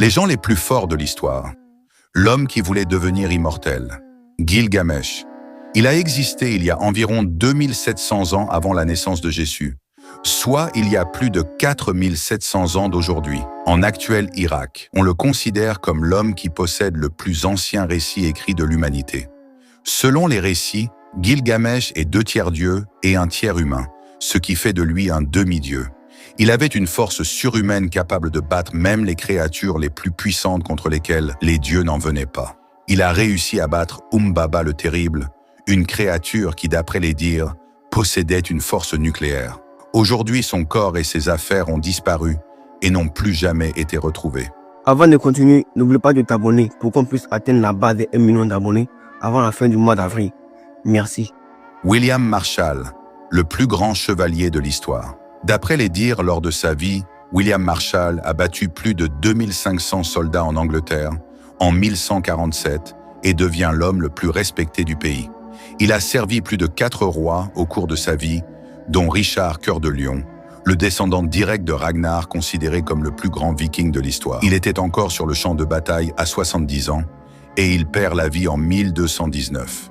Les gens les plus forts de l'histoire. L'homme qui voulait devenir immortel. Gilgamesh. Il a existé il y a environ 2700 ans avant la naissance de Jésus, soit il y a plus de 4700 ans d'aujourd'hui. En actuel Irak, on le considère comme l'homme qui possède le plus ancien récit écrit de l'humanité. Selon les récits, Gilgamesh est 2/3 dieu et 1/3 humain, ce qui fait de lui un demi-dieu. Il avait une force surhumaine capable de battre même les créatures les plus puissantes contre lesquelles les dieux n'en venaient pas. Il a réussi à battre Umbaba le Terrible, une créature qui, d'après les dires, possédait une force nucléaire. Aujourd'hui, son corps et ses affaires ont disparu et n'ont plus jamais été retrouvés. Avant de continuer, n'oublie pas de t'abonner pour qu'on puisse atteindre la barre des 1 million d'abonnés avant la fin du mois d'avril. Merci. William Marshall, le plus grand chevalier de l'histoire. D'après les dires, lors de sa vie, William Marshall a battu plus de 2500 soldats en Angleterre en 1147 et devient l'homme le plus respecté du pays. Il a servi plus de 4 rois au cours de sa vie, dont Richard Cœur de Lion, le descendant direct de Ragnar, considéré comme le plus grand viking de l'histoire. Il était encore sur le champ de bataille à 70 ans et il perd la vie en 1219.